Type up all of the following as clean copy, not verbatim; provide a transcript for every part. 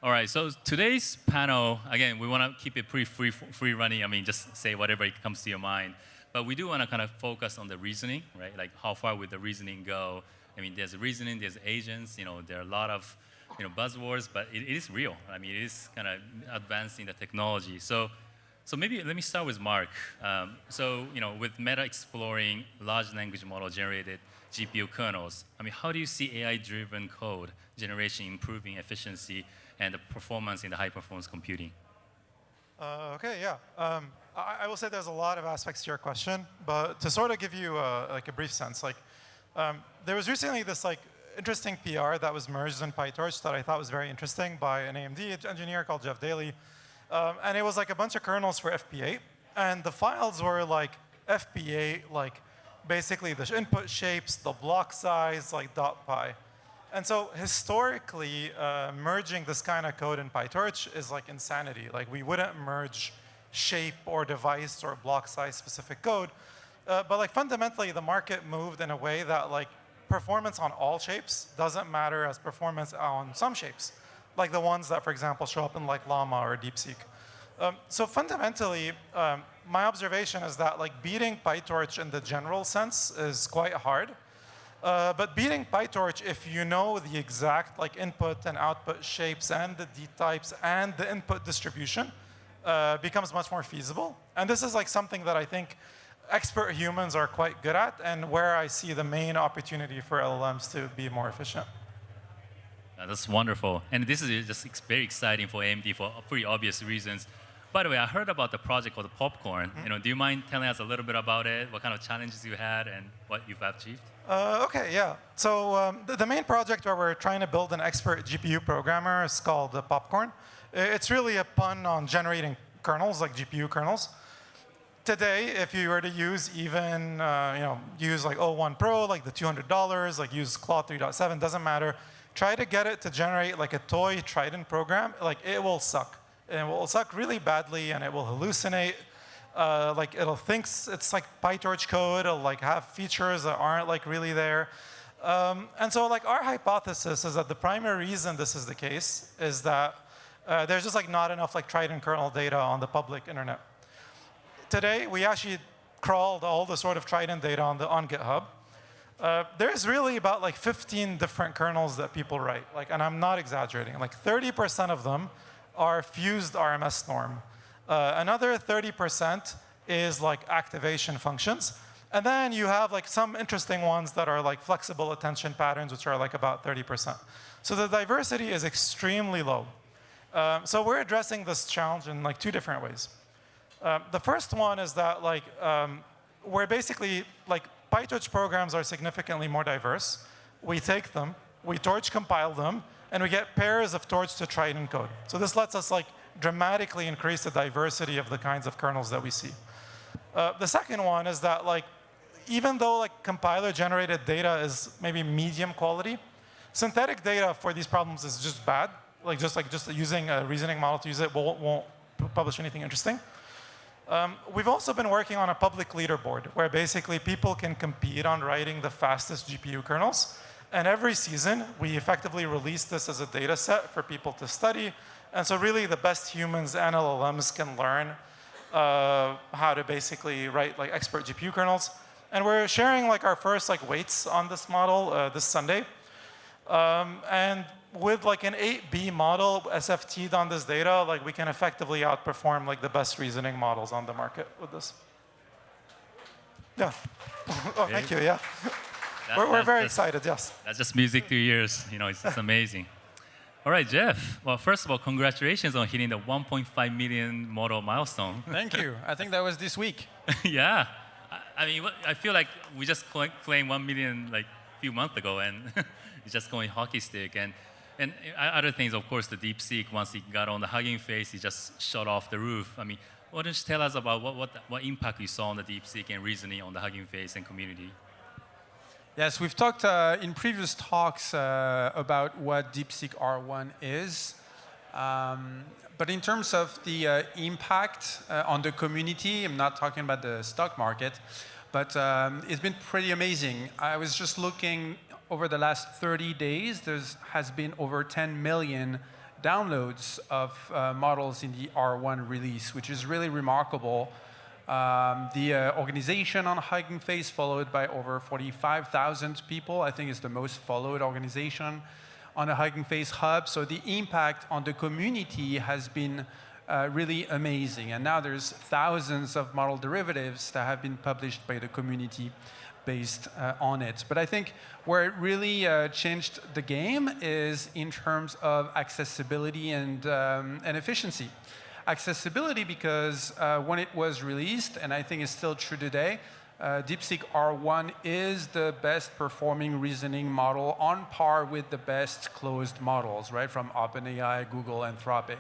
All right, so today's panel, again, we want to keep it pretty free running. I mean, just say whatever comes to your mind. But we do want to kind of focus on the reasoning, right? Like how far would the reasoning go? I mean, there's reasoning, there's agents, there are a lot of buzzwords, but it is real. I mean, it is kind of advancing the technology. So maybe let me start with Mark. With Meta exploring large language model generated GPU kernels, I mean, how do you see AI-driven code generation improving efficiency and the performance in the high-performance computing? Okay, yeah. I will say there's a lot of aspects to your question, but to sort of give you a brief sense, there was recently this interesting PR that was merged in PyTorch that I thought was very interesting by an AMD engineer called Jeff Daly. And it was like a bunch of kernels for FP8. And the files were like FP8, basically the input shapes, the block size, .py. And so historically, merging this kind of code in PyTorch is like insanity. We wouldn't merge shape or device or block size specific code. But fundamentally, the market moved in a way that performance on all shapes doesn't matter as performance on some shapes, like the ones that, for example, show up in Llama or DeepSeek. So fundamentally, my observation is that beating PyTorch in the general sense is quite hard. But beating PyTorch, if you know the exact input and output shapes and the D types and the input distribution, becomes much more feasible. And this is something that I think expert humans are quite good at, and where I see the main opportunity for LLMs to be more efficient. That's wonderful. And this is just very exciting for AMD for pretty obvious reasons. By the way, I heard about the project called Popcorn. Do you mind telling us a little bit about it, what kind of challenges you had, and what you've achieved? Okay, yeah. So the main project where we're trying to build an expert GPU programmer is called Popcorn. It's really a pun on generating kernels, like GPU kernels. Today, if you were to use even, use O1 Pro, the $200, use Claude 3.7, doesn't matter. Try to get it to generate a toy Trident program, it will suck. And it will suck really badly, and it will hallucinate. It'll think it's PyTorch code. It'll have features that aren't really there. And so our hypothesis is that the primary reason this is the case is that there's just not enough Trident kernel data on the public internet. Today, we actually crawled all the sort of Trident data on GitHub. There's really about 15 different kernels that people write, and I'm not exaggerating. 30% of them are fused RMS norm. Another 30% is activation functions. And then you have some interesting ones that are flexible attention patterns, which are about 30%. So the diversity is extremely low. So we're addressing this challenge in two different ways. The first one is that we're basically PyTorch programs are significantly more diverse. We take them, we torch compile them, and we get pairs of torch to Trident code. So this lets us dramatically increase the diversity of the kinds of kernels that we see. The second one is that even though compiler generated data is maybe medium quality, synthetic data for these problems is just bad. Just using a reasoning model to use it won't publish anything interesting. We've also been working on a public leaderboard where basically people can compete on writing the fastest GPU kernels. And every season, we effectively release this as a data set for people to study. And so really, the best humans and LLMs can learn how to basically write expert GPU kernels. And we're sharing our first weights on this model this Sunday. And with an 8B model SFT'd on this data, we can effectively outperform the best reasoning models on the market with this. Yeah. Oh, thank you. Yeah. We're very excited. Yes. That's just music to your ears. It's just amazing. All right, Jeff. Well, first of all, congratulations on hitting the 1.5 million model milestone. Thank you. I think that was this week. Yeah. I mean, I feel like we just claimed 1 million a few months ago, and it's just going hockey stick. And other things, of course, the DeepSeek, once it got on the Hugging Face, it just shot off the roof. I mean, why don't you tell us about what impact you saw on the DeepSeek and reasoning on the Hugging Face and community? Yes, we've talked in previous talks about what DeepSeek R1 is. But in terms of the impact on the community, I'm not talking about the stock market, but it's been pretty amazing. I was just looking over the last 30 days, there has been over 10 million downloads of models in the R1 release, which is really remarkable. The organization on Hugging Face, followed by over 45,000 people, I think is the most followed organization on the Hugging Face hub. So the impact on the community has been really amazing. And now there's thousands of model derivatives that have been published by the community based on it. But I think where it really changed the game is in terms of accessibility and efficiency. Accessibility because when it was released, and I think it's still true today, DeepSeek R1 is the best performing reasoning model on par with the best closed models, right, from OpenAI, Google, Anthropic.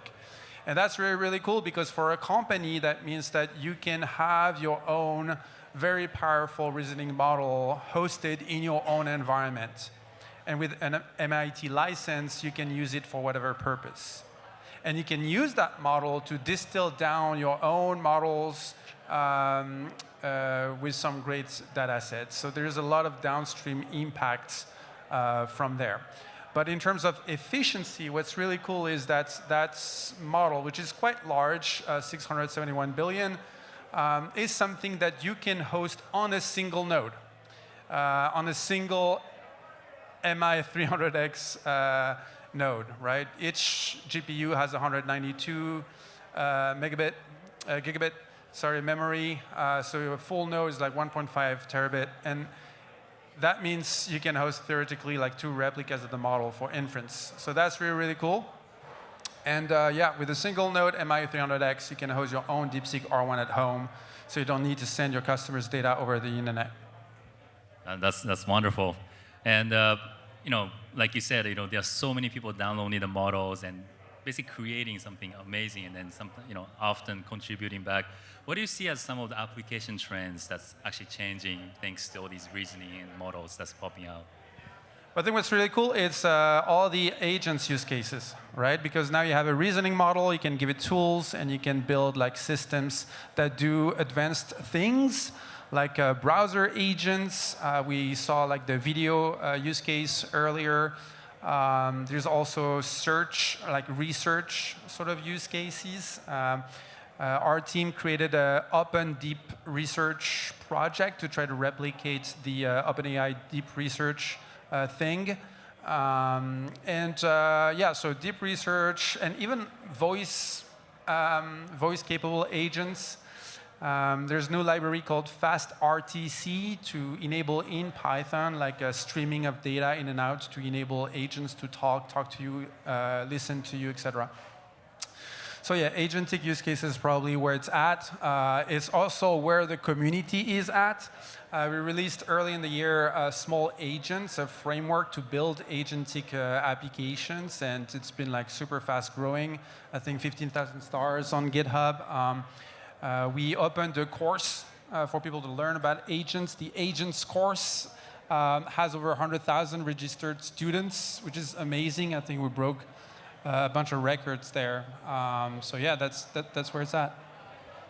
And that's really, really cool because for a company, that means that you can have your own very powerful reasoning model hosted in your own environment. And with an MIT license, you can use it for whatever purpose. And you can use that model to distill down your own models with some great data sets. So there's a lot of downstream impacts from there. But in terms of efficiency, what's really cool is that that model, which is quite large, 671 billion, is something that you can host on a single node, on a single MI300X node, right? Each GPU has 192 gigabit, memory. So your full node is like 1.5 terabit. And that means you can host theoretically like 2 replicas of the model for inference. So that's really, really cool. And yeah, with a single node MI300X, you can host your own DeepSeek R1 at home. So you don't need to send your customers data over the internet. That's wonderful. And you know, like you said, you know, there are so many people downloading the models and basically creating something amazing, and then something, you know, often contributing back. What do you see as some of the application trends that's actually changing thanks to all these reasoning and models that's popping out? I think what's really cool is all the agents use cases, right? Because now you have a reasoning model, you can give it tools, and you can build like systems that do advanced things, like browser agents. We saw like the video use case earlier. There's also search, like research sort of use cases. Our team created an open deep research project to try to replicate the OpenAI deep research thing. Yeah, so deep research and even voice-capable agents. There's a new library called FastRTC to enable in Python like a streaming of data in and out to enable agents to talk to you, listen to you, etc. So yeah, agentic use case is probably where it's at. It's also where the community is at. We released early in the year small agents, a framework to build agentic applications, and it's been like super fast growing. I think 15,000 stars on GitHub. We opened a course for people to learn about agents. The agents course has over 100,000 registered students, which is amazing. I think we broke a bunch of records there. So yeah, that's where it's at.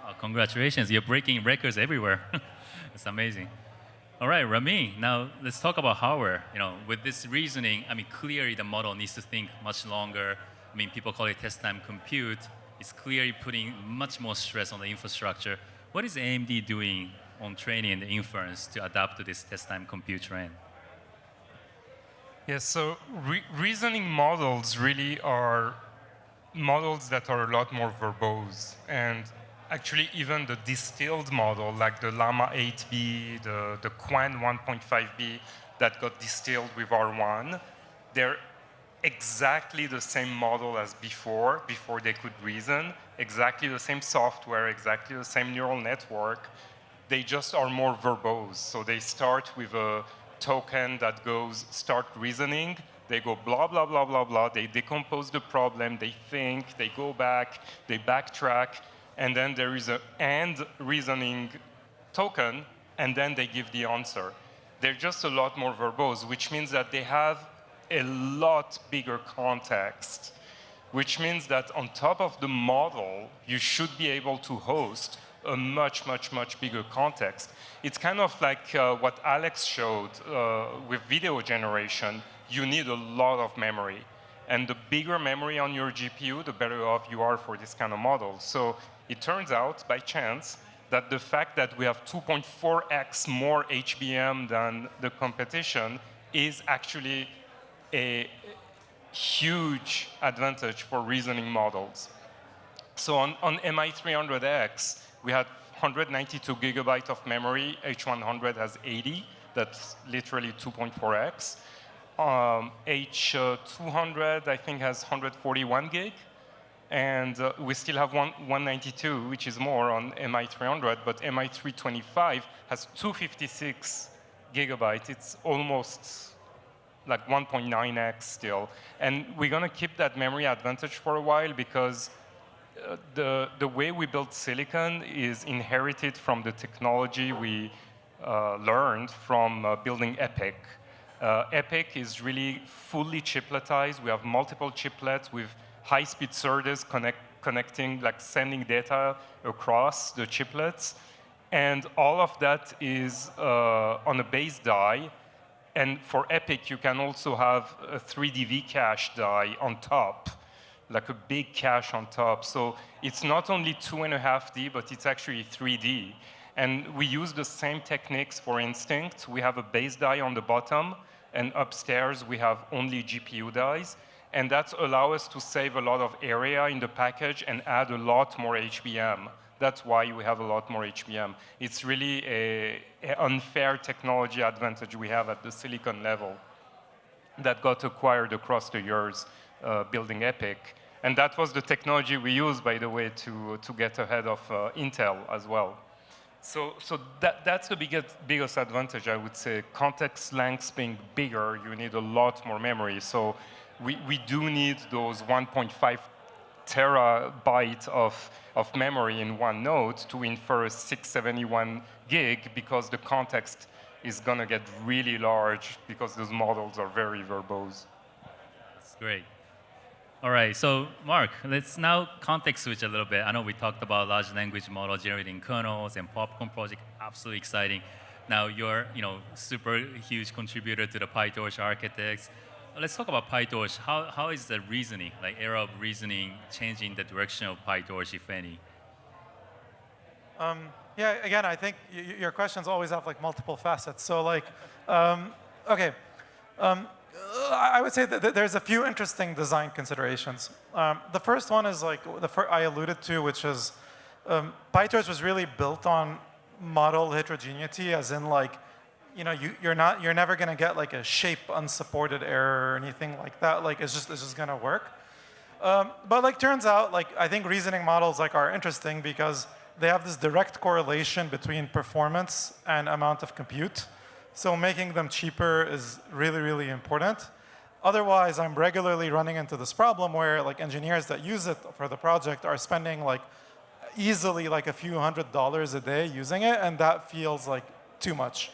Oh, congratulations, you're breaking records everywhere. It's amazing. All right, Rami, now let's talk about hardware. You know, with this reasoning, I mean, clearly the model needs to think much longer. I mean, people call it test time compute. It's clearly putting much more stress on the infrastructure. What is AMD doing on training and inference to adapt to this test time compute trend? Yes, so reasoning models really are models that are a lot more verbose. And actually, even the distilled model, like the Llama 8B, the Qwen 1.5B that got distilled with R1, they're exactly the same model as before they could reason, exactly the same software, exactly the same neural network. They just are more verbose. So they start with a token that goes start reasoning. They go blah, blah, blah, blah, blah. They decompose the problem. They think. They go back. They backtrack. And then there is an and reasoning token, and then they give the answer. They're just a lot more verbose, which means that they have a lot bigger context, which means that on top of the model, you should be able to host a much, much, much bigger context. It's kind of like what Alex showed with video generation. You need a lot of memory. And the bigger memory on your GPU, the better off you are for this kind of model. So it turns out, by chance, that the fact that we have 2.4x more HBM than the competition is actually a huge advantage for reasoning models. So on MI300X, we had 192 gigabytes of memory. H100 has 80. That's literally 2.4x. H200, I think, has 141 gig. And we still have 192, which is more on MI300. But MI325 has 256 gigabytes. It's almost like 1.9x still. And we're going to keep that memory advantage for a while because the way we build silicon is inherited from the technology we learned from building EPIC. EPIC is really fully chipletized. We have multiple chiplets with high-speed SerDes connecting, like sending data across the chiplets. And all of that is on a base die. And for EPIC, you can also have a 3D V-cache die on top, like a big cache on top. So it's not only 2.5D, but it's actually 3D. And we use the same techniques for Instinct. We have a base die on the bottom, and upstairs we have only GPU dies. And that allows us to save a lot of area in the package and add a lot more HBM. That's why we have a lot more HBM. It's really an unfair technology advantage we have at the silicon level that got acquired across the years building EPIC. And that was the technology we used, by the way, to get ahead of Intel as well. So that's the biggest advantage, I would say. Context lengths being bigger, you need a lot more memory. So we do need those 1.5 terabyte of memory in one node to infer a 671 gig because the context is going to get really large because those models are very verbose. That's great. All right, so Mark, let's now context switch a little bit. I know we talked about large language model generating kernels and Popcorn project, absolutely exciting. Now you're, super huge contributor to the PyTorch architects. Let's talk about PyTorch. How is the reasoning, like era of reasoning, changing the direction of PyTorch, if any? Yeah, again, I think your questions always have like multiple facets. So like, okay. I would say that there's a few interesting design considerations. The first one is like I alluded to, which is PyTorch was really built on model heterogeneity, as in like, you're never going to get like a shape unsupported error or anything like that. Like it's just going to work. But like turns out, like I think reasoning models like are interesting because they have this direct correlation between performance and amount of compute. So making them cheaper is really, really important. Otherwise, I'm regularly running into this problem where like engineers that use it for the project are spending like easily like a few $100s a day using it, and that feels like too much,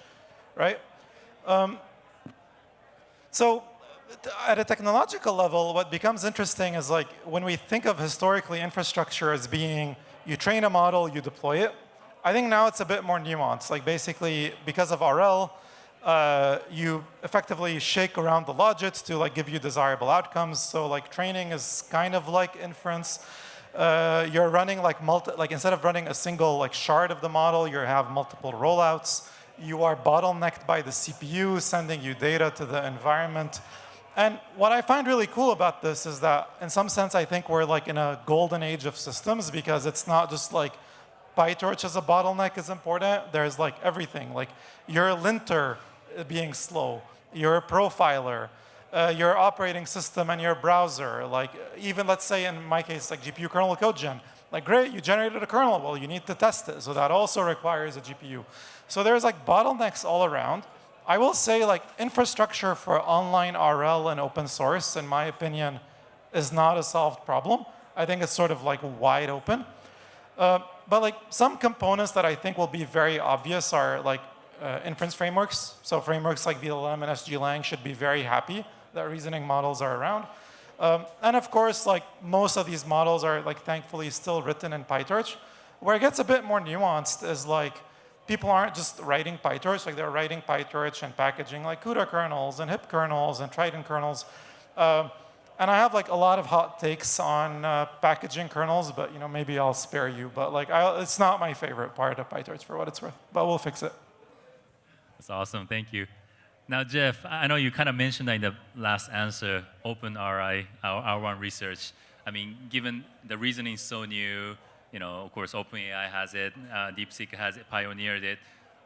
right? So at a technological level, what becomes interesting is like when we think of historically infrastructure as being you train a model, you deploy it. I think now it's a bit more nuanced. Like basically, because of RL, you effectively shake around the logits to like give you desirable outcomes. So like training is kind of like inference. You're running like instead of running a single like shard of the model, you have multiple rollouts. You are bottlenecked by the CPU, sending you data to the environment. And what I find really cool about this is that in some sense, I think we're like in a golden age of systems because it's not just like PyTorch as a bottleneck is important. There's like everything, like your linter being slow, your profiler, your operating system and your browser. Like even let's say in my case, like GPU kernel code gen. Like great, you generated a kernel. Well, you need to test it. So that also requires a GPU. So there's like bottlenecks all around. I will say like infrastructure for online RL and open source, in my opinion, is not a solved problem. I think it's sort of like wide open. But like some components that I think will be very obvious are like inference frameworks. So frameworks like VLM and SGLang should be very happy that reasoning models are around. And of course, like most of these models are like thankfully still written in PyTorch. Where it gets a bit more nuanced is like people aren't just writing PyTorch, like they're writing PyTorch and packaging like CUDA kernels and HIP kernels and Triton kernels. And I have like a lot of hot takes on packaging kernels, but maybe I'll spare you. But like, it's not my favorite part of PyTorch for what it's worth. But we'll fix it. That's awesome. Thank you. Now, Jeff, I know you kind of mentioned that in the last answer, OpenRI, our R1 research. I mean, given the reasoning is so new, of course, OpenAI has it, DeepSeek has it, pioneered it.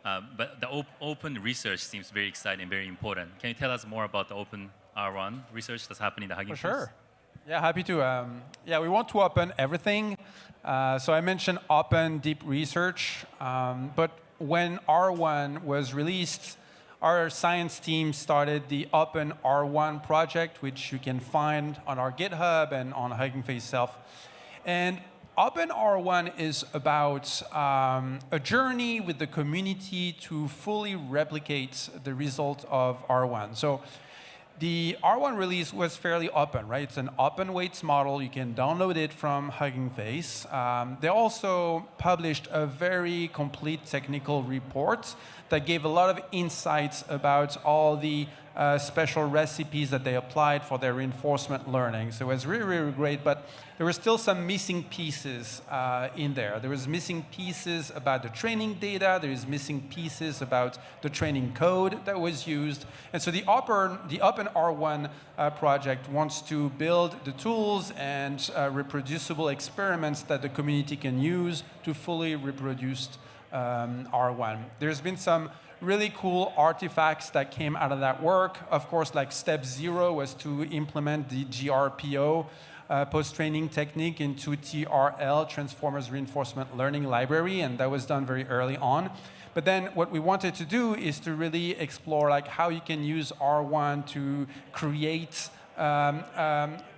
But the open research seems very exciting, very important. Can you tell us more about the open R1 research that's happening in the Hugging Face? Sure. Yeah, happy to. Yeah, we want to open everything. So I mentioned open deep research. But when R1 was released, our science team started the Open R1 project, which you can find on our GitHub and on Hugging Face itself. And Open R1 is about a journey with the community to fully replicate the result of R1. So the R1 release was fairly open, right? It's an open weights model. You can download it from Hugging Face. They also published a very complete technical report that gave a lot of insights about all the special recipes that they applied for their reinforcement learning. So it was really, really great, but there were still some missing pieces in there. There was missing pieces about the training data. There was missing pieces about the training code that was used. And so the Open R1 project wants to build the tools and reproducible experiments that the community can use to fully reproduce R1. There's been some really cool artifacts that came out of that work. Of course, like step 0 was to implement the GRPO post-training technique into TRL, Transformers Reinforcement Learning Library, and that was done very early on. But then what we wanted to do is to really explore like how you can use R1 to create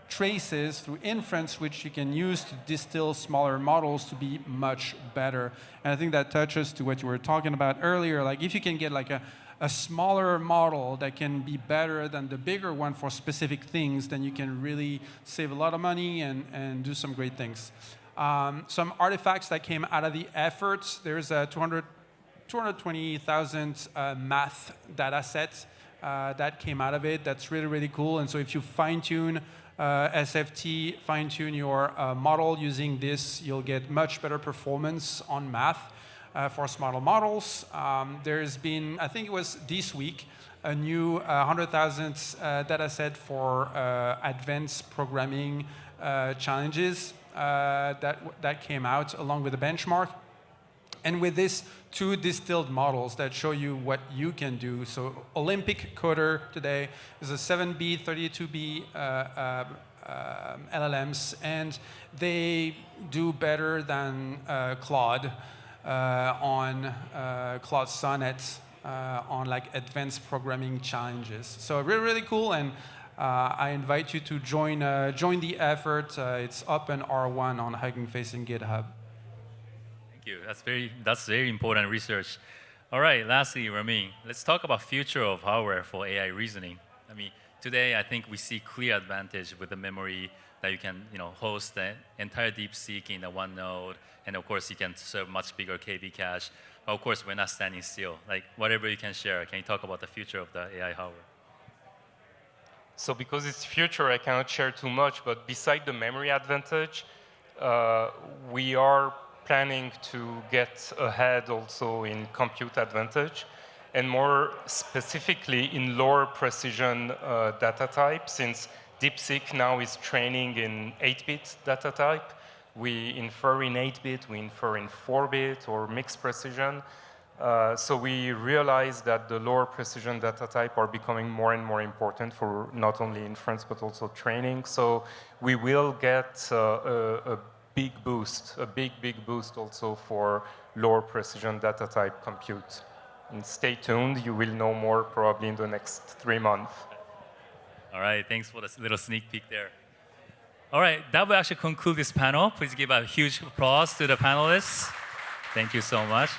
traces through inference, which you can use to distill smaller models to be much better. And I think that touches to what you were talking about earlier. Like if you can get like a smaller model that can be better than the bigger one for specific things, then you can really save a lot of money and do some great things. Some artifacts that came out of the efforts, there's a 220,000 math data set that came out of it. That's really, really cool. And so if you fine-tune SFT, fine-tune your model using this, you'll get much better performance on math for small models. There's been, I think it was this week, a new 100,000 data set for advanced programming challenges that came out along with a benchmark. And with this, 2 distilled models that show you what you can do. So Olympic Coder today is a 7B, 32B LLMs, and they do better than Claude on Claude Sonnet on like advanced programming challenges. So really, really cool, and I invite you to join the effort. It's Open R1 on Hugging Face and GitHub. Thank you. That's very important research. All right, lastly, Ramin, let's talk about future of hardware for AI reasoning. I mean, today I think we see clear advantage with the memory that you can host the entire DeepSeek in the one node, and of course you can serve much bigger KV cache. But of course, we're not standing still. Like whatever you can share, can you talk about the future of the AI hardware? So because it's future, I cannot share too much, but beside the memory advantage, we are planning to get ahead also in compute advantage, and more specifically in lower precision data type. Since DeepSeek now is training in 8-bit data type, we infer in 8-bit, we infer in 4-bit or mixed precision. So we realize that the lower precision data type are becoming more and more important for not only inference but also training. So we will get a big boost also for lower precision data type compute. And stay tuned, you will know more probably in the next 3 months. All right, thanks for this little sneak peek there. All right, that will actually conclude this panel. Please give a huge applause to the panelists. Thank you so much.